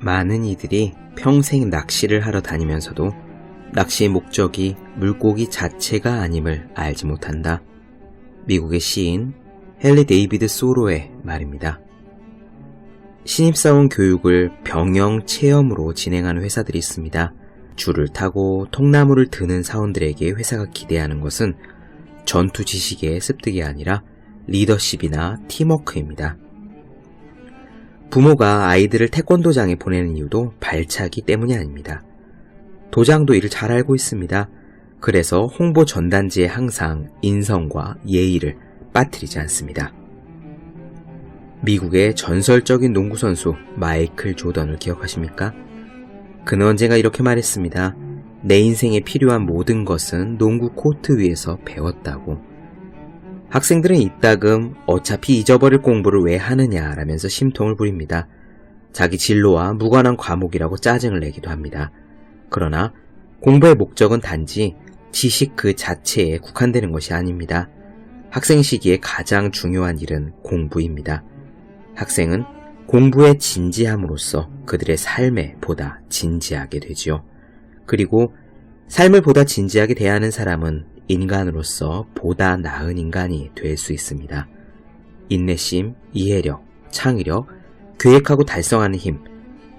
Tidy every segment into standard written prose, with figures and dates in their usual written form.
많은 이들이 평생 낚시를 하러 다니면서도 낚시의 목적이 물고기 자체가 아님을 알지 못한다. 미국의 시인 헨리 데이비드 소로의 말입니다. 신입사원 교육을 병영 체험으로 진행하는 회사들이 있습니다. 줄을 타고 통나무를 드는 사원들에게 회사가 기대하는 것은 전투 지식의 습득이 아니라 리더십이나 팀워크입니다. 부모가 아이들을 태권도장에 보내는 이유도 발차기 때문이 아닙니다. 도장도 이를 잘 알고 있습니다. 그래서 홍보 전단지에 항상 인성과 예의를 빠뜨리지 않습니다. 미국의 전설적인 농구선수 마이클 조던을 기억하십니까? 그는 언젠가 이렇게 말했습니다. 내 인생에 필요한 모든 것은 농구 코트 위에서 배웠다고. 학생들은 이따금 어차피 잊어버릴 공부를 왜 하느냐라면서 심통을 부립니다. 자기 진로와 무관한 과목이라고 짜증을 내기도 합니다. 그러나 공부의 목적은 단지 지식 그 자체에 국한되는 것이 아닙니다. 학생 시기에 가장 중요한 일은 공부입니다. 학생은 공부에 진지함으로써 그들의 삶에 보다 진지하게 되지요. 그리고 삶을 보다 진지하게 대하는 사람은 인간으로서 보다 나은 인간이 될 수 있습니다. 인내심, 이해력, 창의력, 계획하고 달성하는 힘,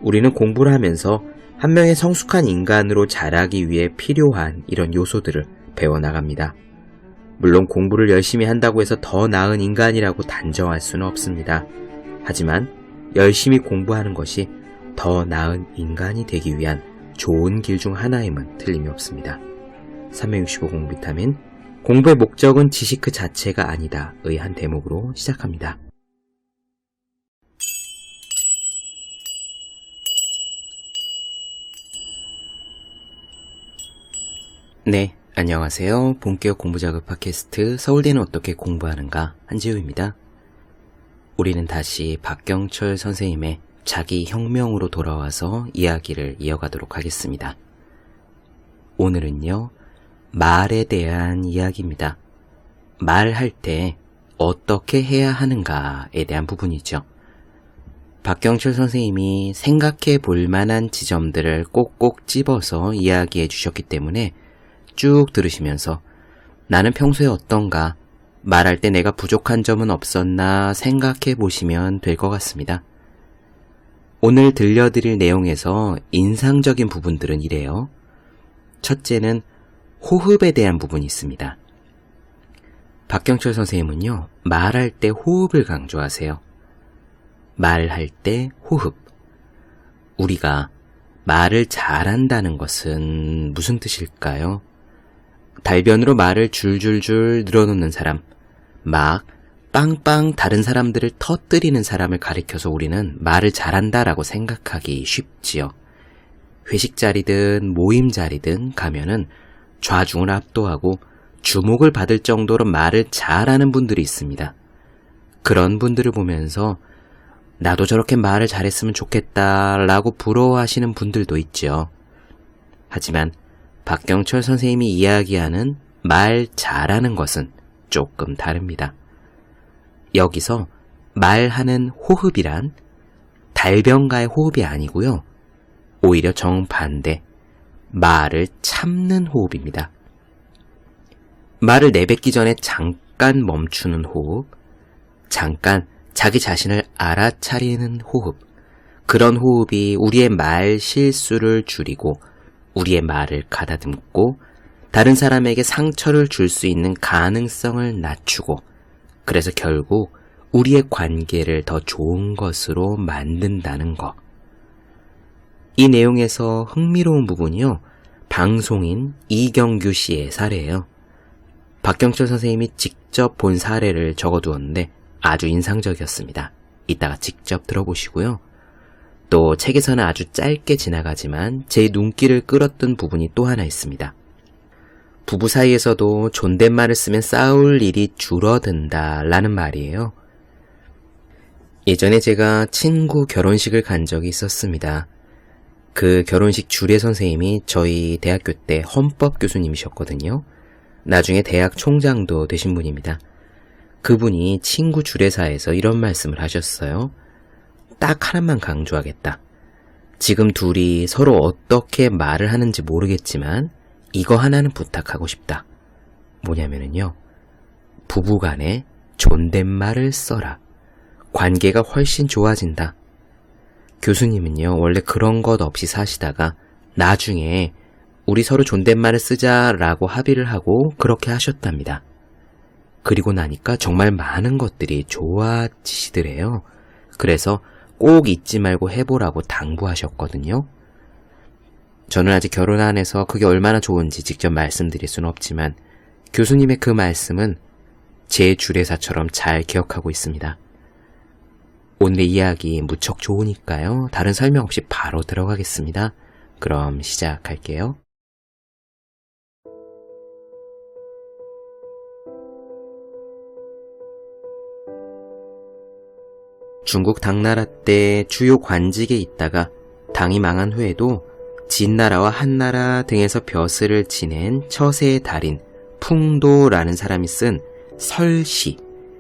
우리는 공부를 하면서 한 명의 성숙한 인간으로 자라기 위해 필요한 이런 요소들을 배워나갑니다. 물론 공부를 열심히 한다고 해서 더 나은 인간이라고 단정할 수는 없습니다. 하지만 열심히 공부하는 것이 더 나은 인간이 되기 위한 좋은 길 중 하나임은 틀림이 없습니다. 365 공비타민, 공부의 목적은 지식 그 자체가 아니다의 한 대목으로 시작합니다. 네, 안녕하세요. 본격 공부자극 팟캐스트 서울대는 어떻게 공부하는가 한지우입니다. 우리는 다시 박경철 선생님의 자기 혁명으로 돌아와서 이야기를 이어가도록 하겠습니다. 오늘은요, 말에 대한 이야기입니다. 말할 때 어떻게 해야 하는가에 대한 부분이죠. 박경철 선생님이 생각해 볼 만한 지점들을 꼭꼭 집어서 이야기해 주셨기 때문에 쭉 들으시면서 나는 평소에 어떤가, 말할 때 내가 부족한 점은 없었나 생각해 보시면 될 것 같습니다. 오늘 들려드릴 내용에서 인상적인 부분들은 이래요. 첫째는 호흡에 대한 부분이 있습니다. 박경철 선생님은요, 말할 때 호흡을 강조하세요. 말할 때 호흡. 우리가 말을 잘한다는 것은 무슨 뜻일까요? 달변으로 말을 줄줄줄 늘어놓는 사람, 막 빵빵 다른 사람들을 터뜨리는 사람을 가리켜서 우리는 말을 잘한다라고 생각하기 쉽지요. 회식 자리든 모임 자리든 가면은 좌중을 압도하고 주목을 받을 정도로 말을 잘하는 분들이 있습니다. 그런 분들을 보면서 나도 저렇게 말을 잘했으면 좋겠다라고 부러워하시는 분들도 있죠. 하지만 박경철 선생님이 이야기하는 말 잘하는 것은 조금 다릅니다. 여기서 말하는 호흡이란 달변가의 호흡이 아니고요. 오히려 정반대, 말을 참는 호흡입니다. 말을 내뱉기 전에 잠깐 멈추는 호흡, 잠깐 자기 자신을 알아차리는 호흡, 그런 호흡이 우리의 말 실수를 줄이고 우리의 말을 가다듬고 다른 사람에게 상처를 줄 수 있는 가능성을 낮추고 그래서 결국 우리의 관계를 더 좋은 것으로 만든다는 것. 이 내용에서 흥미로운 부분이요, 방송인 이경규 씨의 사례예요. 박경철 선생님이 직접 본 사례를 적어두었는데 아주 인상적이었습니다. 이따가 직접 들어보시고요. 또 책에서는 아주 짧게 지나가지만 제 눈길을 끌었던 부분이 또 하나 있습니다. 부부 사이에서도 존댓말을 쓰면 싸울 일이 줄어든다 라는 말이에요. 예전에 제가 친구 결혼식을 간 적이 있었습니다. 그 결혼식 주례 선생님이 저희 대학교 때 헌법 교수님이셨거든요. 나중에 대학 총장도 되신 분입니다. 그분이 친구 주례사에서 이런 말씀을 하셨어요. 딱 하나만 강조하겠다. 지금 둘이 서로 어떻게 말을 하는지 모르겠지만 이거 하나는 부탁하고 싶다. 뭐냐면요. 부부간에 존댓말을 써라. 관계가 훨씬 좋아진다. 교수님은요, 원래 그런 것 없이 사시다가 나중에 우리 서로 존댓말을 쓰자라고 합의를 하고 그렇게 하셨답니다. 그리고 나니까 정말 많은 것들이 좋아지시더래요. 그래서 꼭 잊지 말고 해보라고 당부하셨거든요. 저는 아직 결혼 안 해서 그게 얼마나 좋은지 직접 말씀드릴 수는 없지만 교수님의 그 말씀은 제 주례사처럼 잘 기억하고 있습니다. 오늘 이야기 무척 좋으니까요. 다른 설명 없이 바로 들어가겠습니다. 그럼 시작할게요. 중국 당나라 때 주요 관직에 있다가 당이 망한 후에도 진나라와 한나라 등에서 벼슬을 지낸 처세의 달인 풍도라는 사람이 쓴 설시,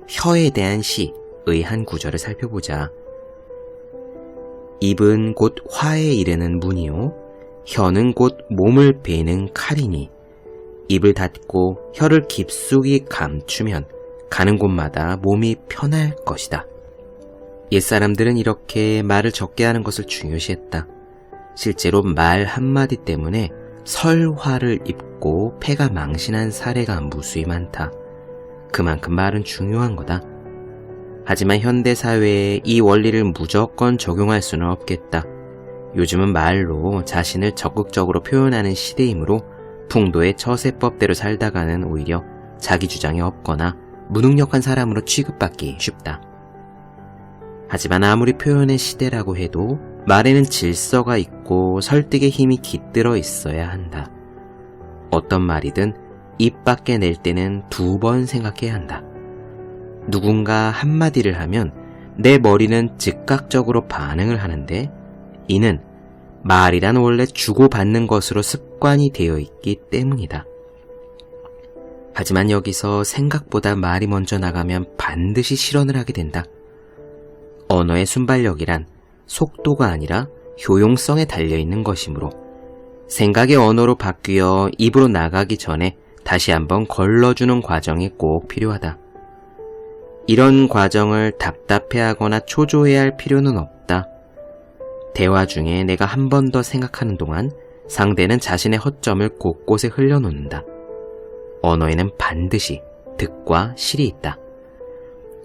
혀에 대한 시의 한 구절을 살펴보자. 입은 곧 화에 이르는 문이요, 혀는 곧 몸을 베는 칼이니 입을 닫고 혀를 깊숙이 감추면 가는 곳마다 몸이 편할 것이다. 옛사람들은 이렇게 말을 적게 하는 것을 중요시했다. 실제로 말 한마디 때문에 설화를 입고 폐가 망신한 사례가 무수히 많다. 그만큼 말은 중요한 거다. 하지만 현대사회에 이 원리를 무조건 적용할 수는 없겠다. 요즘은 말로 자신을 적극적으로 표현하는 시대이므로 풍도의 처세법대로 살다가는 오히려 자기 주장이 없거나 무능력한 사람으로 취급받기 쉽다. 하지만 아무리 표현의 시대라고 해도 말에는 질서가 있고 설득의 힘이 깃들어 있어야 한다. 어떤 말이든 입 밖에 낼 때는 2번 생각해야 한다. 누군가 한마디를 하면 내 머리는 즉각적으로 반응을 하는데 이는 말이란 원래 주고받는 것으로 습관이 되어 있기 때문이다. 하지만 여기서 생각보다 말이 먼저 나가면 반드시 실언을 하게 된다. 언어의 순발력이란 속도가 아니라 효용성에 달려있는 것이므로 생각의 언어로 바뀌어 입으로 나가기 전에 다시 한번 걸러주는 과정이 꼭 필요하다. 이런 과정을 답답해하거나 초조해야 할 필요는 없다. 대화 중에 내가 한 번 더 생각하는 동안 상대는 자신의 허점을 곳곳에 흘려놓는다. 언어에는 반드시 득과 실이 있다.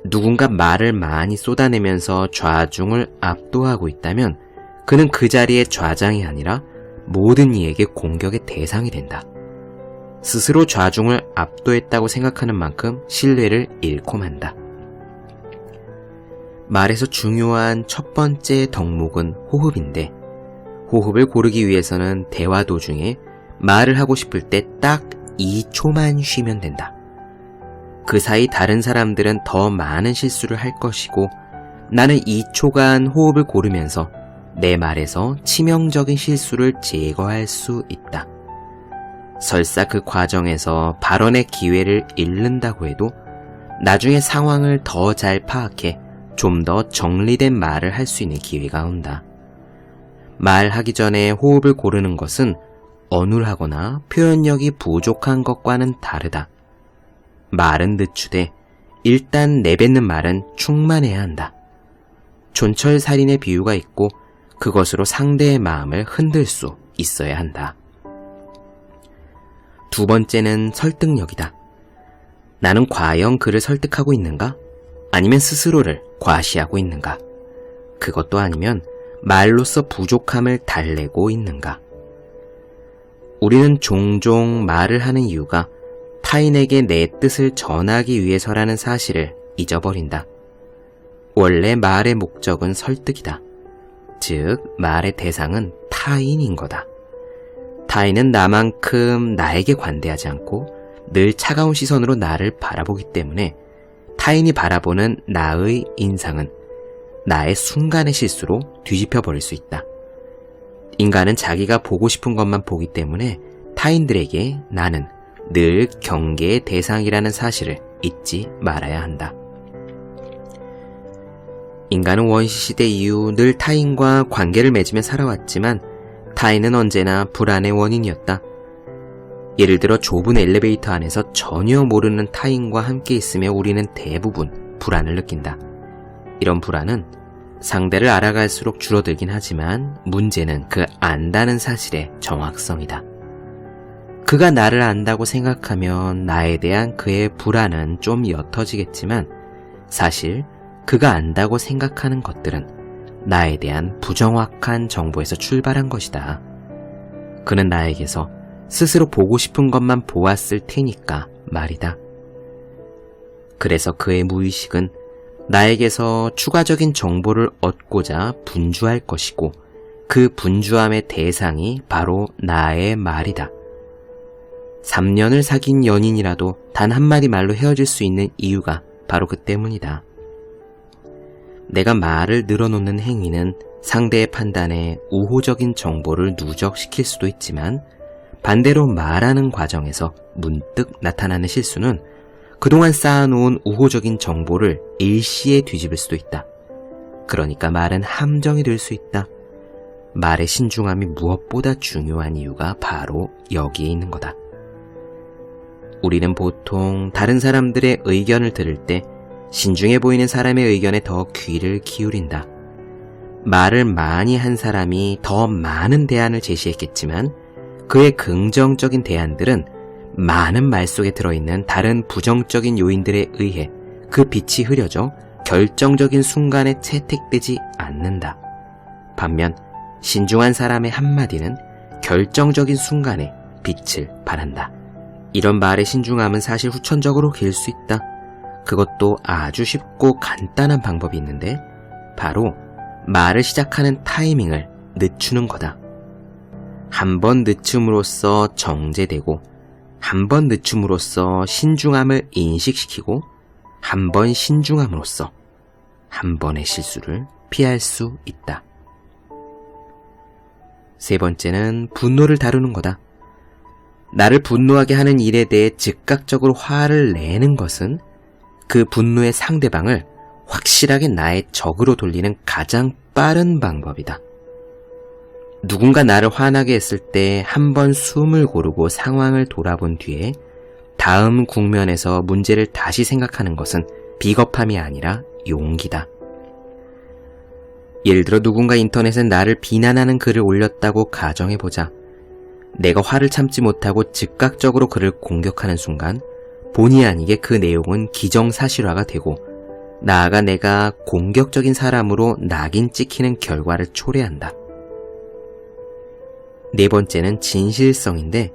누군가 말을 많이 쏟아내면서 좌중을 압도하고 있다면 그는 그 자리의 좌장이 아니라 모든 이에게 공격의 대상이 된다. 스스로 좌중을 압도했다고 생각하는 만큼 신뢰를 잃고 만다. 말에서 중요한 첫 번째 덕목은 호흡인데 호흡을 고르기 위해서는 대화 도중에 말을 하고 싶을 때 딱 2초만 쉬면 된다. 그 사이 다른 사람들은 더 많은 실수를 할 것이고 나는 2초간 호흡을 고르면서 내 말에서 치명적인 실수를 제거할 수 있다. 설사 그 과정에서 발언의 기회를 잃는다고 해도 나중에 상황을 더 잘 파악해 좀 더 정리된 말을 할 수 있는 기회가 온다. 말하기 전에 호흡을 고르는 것은 어눌하거나 표현력이 부족한 것과는 다르다. 말은 늦추되 일단 내뱉는 말은 충만해야 한다. 촌철살인의 비유가 있고 그것으로 상대의 마음을 흔들 수 있어야 한다. 2번째는 설득력이다. 나는 과연 그를 설득하고 있는가? 아니면 스스로를 과시하고 있는가? 그것도 아니면 말로써 부족함을 달래고 있는가? 우리는 종종 말을 하는 이유가 타인에게 내 뜻을 전하기 위해서라는 사실을 잊어버린다. 원래 말의 목적은 설득이다. 즉, 말의 대상은 타인인 거다. 타인은 나만큼 나에게 관대하지 않고 늘 차가운 시선으로 나를 바라보기 때문에 타인이 바라보는 나의 인상은 나의 순간의 실수로 뒤집혀 버릴 수 있다. 인간은 자기가 보고 싶은 것만 보기 때문에 타인들에게 나는 늘 경계의 대상이라는 사실을 잊지 말아야 한다. 인간은 원시시대 이후 늘 타인과 관계를 맺으며 살아왔지만 타인은 언제나 불안의 원인이었다. 예를 들어 좁은 엘리베이터 안에서 전혀 모르는 타인과 함께 있으며 우리는 대부분 불안을 느낀다. 이런 불안은 상대를 알아갈수록 줄어들긴 하지만 문제는 그 안다는 사실의 정확성이다. 그가 나를 안다고 생각하면 나에 대한 그의 불안은 좀 옅어지겠지만 사실 그가 안다고 생각하는 것들은 나에 대한 부정확한 정보에서 출발한 것이다. 그는 나에게서 스스로 보고 싶은 것만 보았을 테니까 말이다. 그래서 그의 무의식은 나에게서 추가적인 정보를 얻고자 분주할 것이고 그 분주함의 대상이 바로 나의 말이다. 3년을 사귄 연인이라도 단 한마디 말로 헤어질 수 있는 이유가 바로 그 때문이다. 내가 말을 늘어놓는 행위는 상대의 판단에 우호적인 정보를 누적시킬 수도 있지만 반대로 말하는 과정에서 문득 나타나는 실수는 그동안 쌓아놓은 우호적인 정보를 일시에 뒤집을 수도 있다. 그러니까 말은 함정이 될 수 있다. 말의 신중함이 무엇보다 중요한 이유가 바로 여기에 있는 거다. 우리는 보통 다른 사람들의 의견을 들을 때 신중해 보이는 사람의 의견에 더 귀를 기울인다. 말을 많이 한 사람이 더 많은 대안을 제시했겠지만 그의 긍정적인 대안들은 많은 말 속에 들어있는 다른 부정적인 요인들에 의해 그 빛이 흐려져 결정적인 순간에 채택되지 않는다. 반면 신중한 사람의 한마디는 결정적인 순간에 빛을 발한다. 이런 말의 신중함은 사실 후천적으로 길 수 있다. 그것도 아주 쉽고 간단한 방법이 있는데 바로 말을 시작하는 타이밍을 늦추는 거다. 한 번 늦춤으로써 정제되고 한 번 늦춤으로써 신중함을 인식시키고 한 번 신중함으로써 한 번의 실수를 피할 수 있다. 세 번째는 분노를 다루는 거다. 나를 분노하게 하는 일에 대해 즉각적으로 화를 내는 것은 그 분노의 상대방을 확실하게 나의 적으로 돌리는 가장 빠른 방법이다. 누군가 나를 화나게 했을 때 한 번 숨을 고르고 상황을 돌아본 뒤에 다음 국면에서 문제를 다시 생각하는 것은 비겁함이 아니라 용기다. 예를 들어 누군가 인터넷에 나를 비난하는 글을 올렸다고 가정해보자. 내가 화를 참지 못하고 즉각적으로 그를 공격하는 순간 본의 아니게 그 내용은 기정사실화가 되고 나아가 내가 공격적인 사람으로 낙인 찍히는 결과를 초래한다. 네 번째는 진실성인데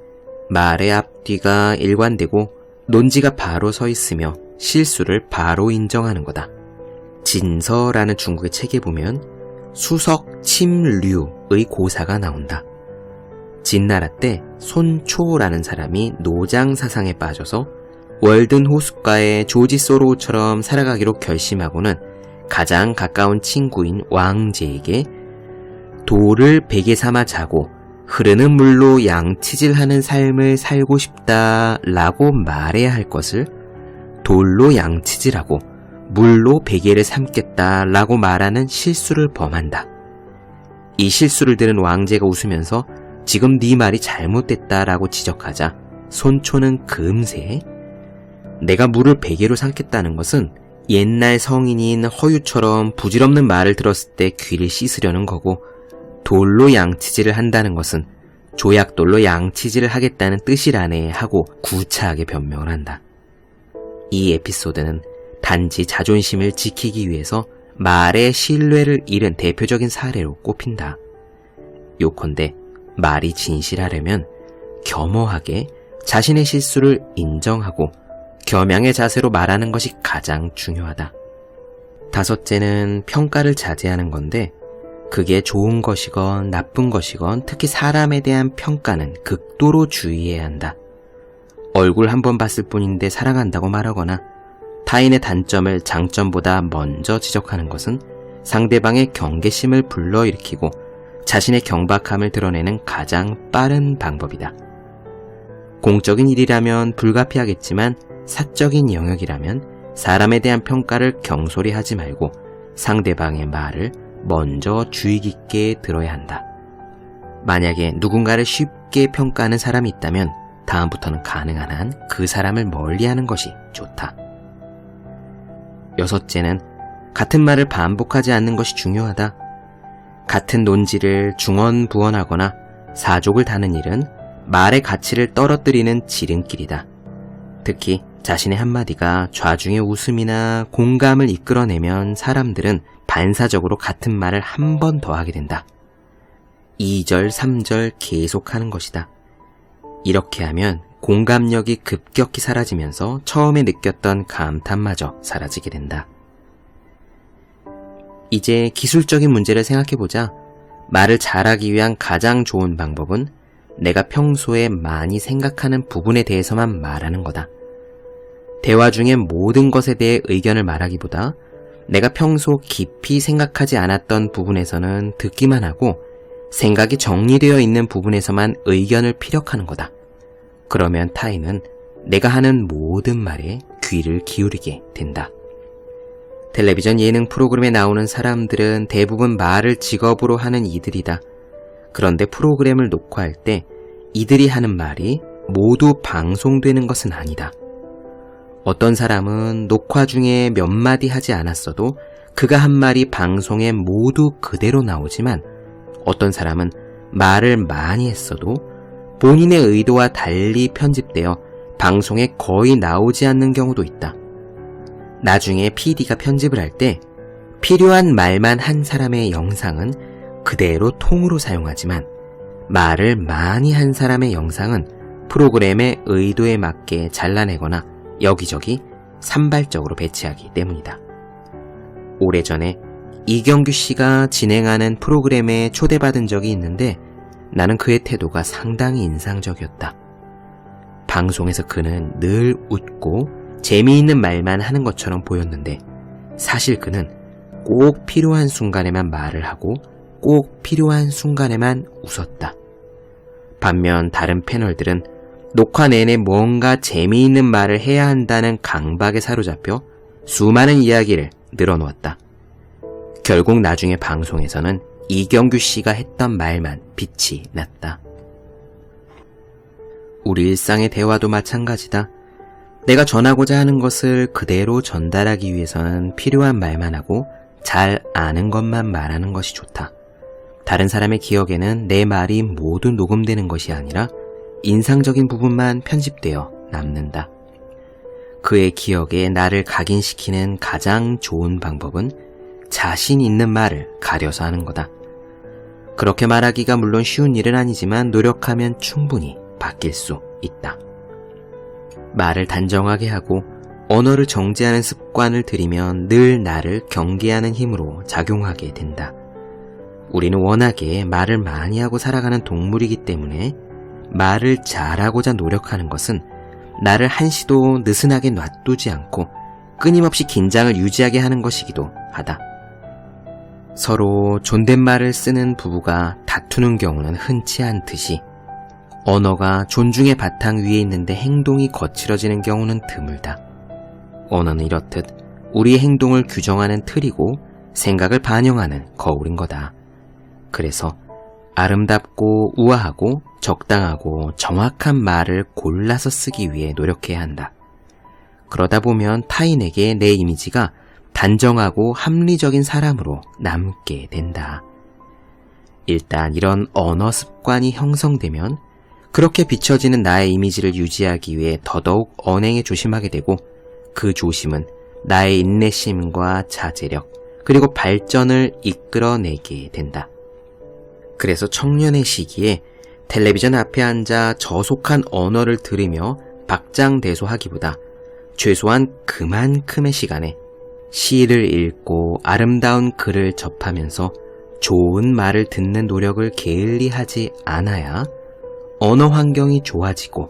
말의 앞뒤가 일관되고 논지가 바로 서 있으며 실수를 바로 인정하는 거다. 진서라는 중국의 책에 보면 수석 침류의 고사가 나온다. 진나라 때 손초라는 사람이 노장 사상에 빠져서 월든 호숫가의 조지 소로우처럼 살아가기로 결심하고는 가장 가까운 친구인 왕제에게 돌을 베개 삼아 자고 흐르는 물로 양치질하는 삶을 살고 싶다라고 말해야 할 것을 돌로 양치질하고 물로 베개를 삼겠다라고 말하는 실수를 범한다. 이 실수를 들은 왕제가 웃으면서 지금 네 말이 잘못됐다라고 지적하자 손초는 금세 내가 물을 베개로 삼겠다는 것은 옛날 성인인 허유처럼 부질없는 말을 들었을 때 귀를 씻으려는 거고 돌로 양치질을 한다는 것은 조약돌로 양치질을 하겠다는 뜻이라네 하고 구차하게 변명을 한다. 이 에피소드는 단지 자존심을 지키기 위해서 말의 신뢰를 잃은 대표적인 사례로 꼽힌다. 요컨대 말이 진실하려면 겸허하게 자신의 실수를 인정하고 겸양의 자세로 말하는 것이 가장 중요하다. 다섯째는 평가를 자제하는 건데 그게 좋은 것이건 나쁜 것이건 특히 사람에 대한 평가는 극도로 주의해야 한다. 얼굴 한 번 봤을 뿐인데 사랑한다고 말하거나 타인의 단점을 장점보다 먼저 지적하는 것은 상대방의 경계심을 불러일으키고 자신의 경박함을 드러내는 가장 빠른 방법이다. 공적인 일이라면 불가피하겠지만 사적인 영역이라면 사람에 대한 평가를 경솔히 하지 말고 상대방의 말을 먼저 주의 깊게 들어야 한다. 만약에 누군가를 쉽게 평가하는 사람이 있다면 다음부터는 가능한 한 그 사람을 멀리하는 것이 좋다. 여섯째는 같은 말을 반복하지 않는 것이 중요하다. 같은 논지를 중언부언하거나 사족을 다는 일은 말의 가치를 떨어뜨리는 지름길이다. 특히 자신의 한마디가 좌중의 웃음이나 공감을 이끌어내면 사람들은 반사적으로 같은 말을 한 번 더 하게 된다. 2절, 3절 계속하는 것이다. 이렇게 하면 공감력이 급격히 사라지면서 처음에 느꼈던 감탄마저 사라지게 된다. 이제 기술적인 문제를 생각해보자. 말을 잘하기 위한 가장 좋은 방법은 내가 평소에 많이 생각하는 부분에 대해서만 말하는 거다. 대화 중에 모든 것에 대해 의견을 말하기보다 내가 평소 깊이 생각하지 않았던 부분에서는 듣기만 하고 생각이 정리되어 있는 부분에서만 의견을 피력하는 거다. 그러면 타인은 내가 하는 모든 말에 귀를 기울이게 된다. 텔레비전 예능 프로그램에 나오는 사람들은 대부분 말을 직업으로 하는 이들이다. 그런데 프로그램을 녹화할 때 이들이 하는 말이 모두 방송되는 것은 아니다. 어떤 사람은 녹화 중에 몇 마디 하지 않았어도 그가 한 말이 방송에 모두 그대로 나오지만 어떤 사람은 말을 많이 했어도 본인의 의도와 달리 편집되어 방송에 거의 나오지 않는 경우도 있다. 나중에 PD가 편집을 할 때 필요한 말만 한 사람의 영상은 그대로 통으로 사용하지만 말을 많이 한 사람의 영상은 프로그램의 의도에 맞게 잘라내거나 여기저기 산발적으로 배치하기 때문이다. 오래전에 이경규 씨가 진행하는 프로그램에 초대받은 적이 있는데 나는 그의 태도가 상당히 인상적이었다. 방송에서 그는 늘 웃고 재미있는 말만 하는 것처럼 보였는데 사실 그는 꼭 필요한 순간에만 말을 하고 꼭 필요한 순간에만 웃었다. 반면 다른 패널들은 녹화 내내 뭔가 재미있는 말을 해야 한다는 강박에 사로잡혀 수많은 이야기를 늘어놓았다. 결국 나중에 방송에서는 이경규 씨가 했던 말만 빛이 났다. 우리 일상의 대화도 마찬가지다. 내가 전하고자 하는 것을 그대로 전달하기 위해서는 필요한 말만 하고 잘 아는 것만 말하는 것이 좋다. 다른 사람의 기억에는 내 말이 모두 녹음되는 것이 아니라 인상적인 부분만 편집되어 남는다. 그의 기억에 나를 각인시키는 가장 좋은 방법은 자신 있는 말을 가려서 하는 거다. 그렇게 말하기가 물론 쉬운 일은 아니지만 노력하면 충분히 바뀔 수 있다. 말을 단정하게 하고 언어를 정제하는 습관을 들이면 늘 나를 경계하는 힘으로 작용하게 된다. 우리는 워낙에 말을 많이 하고 살아가는 동물이기 때문에 말을 잘하고자 노력하는 것은 나를 한시도 느슨하게 놔두지 않고 끊임없이 긴장을 유지하게 하는 것이기도 하다. 서로 존댓말을 쓰는 부부가 다투는 경우는 흔치 않듯이 언어가 존중의 바탕 위에 있는데 행동이 거칠어지는 경우는 드물다. 언어는 이렇듯 우리의 행동을 규정하는 틀이고 생각을 반영하는 거울인 거다. 그래서 아름답고 우아하고 적당하고 정확한 말을 골라서 쓰기 위해 노력해야 한다. 그러다 보면 타인에게 내 이미지가 단정하고 합리적인 사람으로 남게 된다. 일단 이런 언어 습관이 형성되면 그렇게 비춰지는 나의 이미지를 유지하기 위해 더더욱 언행에 조심하게 되고 그 조심은 나의 인내심과 자제력 그리고 발전을 이끌어내게 된다. 그래서 청년의 시기에 텔레비전 앞에 앉아 저속한 언어를 들으며 박장대소하기보다 최소한 그만큼의 시간에 시를 읽고 아름다운 글을 접하면서 좋은 말을 듣는 노력을 게을리하지 않아야 언어 환경이 좋아지고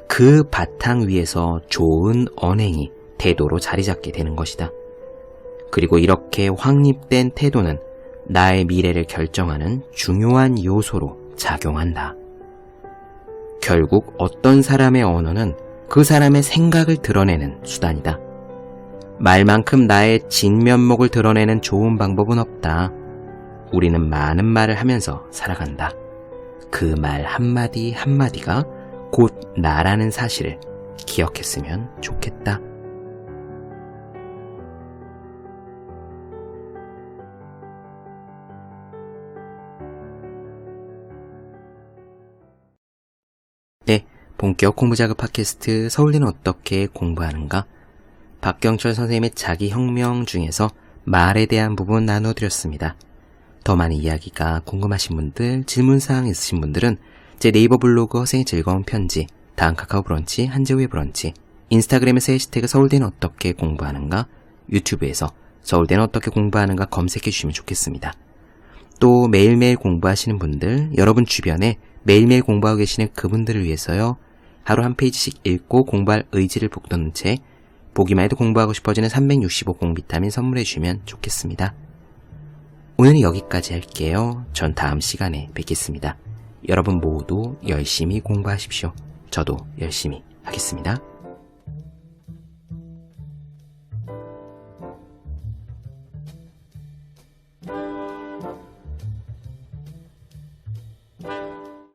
그 바탕 위에서 좋은 언행이 태도로 자리 잡게 되는 것이다. 그리고 이렇게 확립된 태도는 나의 미래를 결정하는 중요한 요소로 작용한다. 결국 어떤 사람의 언어는 그 사람의 생각을 드러내는 수단이다. 말만큼 나의 진면목을 드러내는 좋은 방법은 없다. 우리는 많은 말을 하면서 살아간다. 그 말 한마디 한마디가 곧 나라는 사실을 기억했으면 좋겠다. 네, 본격 공부자극 팟캐스트 서울대는 어떻게 공부하는가? 박경철 선생님의 자기혁명 중에서 말에 대한 부분 나눠드렸습니다. 더 많은 이야기가 궁금하신 분들, 질문사항 있으신 분들은 제 네이버 블로그 허생의 즐거운 편지, 다음 카카오 브런치, 한재우의 브런치, 인스타그램에서 해시태그 서울대는 어떻게 공부하는가, 유튜브에서 서울대는 어떻게 공부하는가 검색해 주시면 좋겠습니다. 또 매일매일 공부하시는 분들, 여러분 주변에 매일매일 공부하고 계시는 그분들을 위해서요, 하루 한 페이지씩 읽고 공부할 의지를 북돋는 책, 보기만 해도 공부하고 싶어지는 365공 비타민 선물해 주시면 좋겠습니다. 오늘은 여기까지 할게요. 전 다음 시간에 뵙겠습니다. 여러분 모두 열심히 공부하십시오. 저도 열심히 하겠습니다.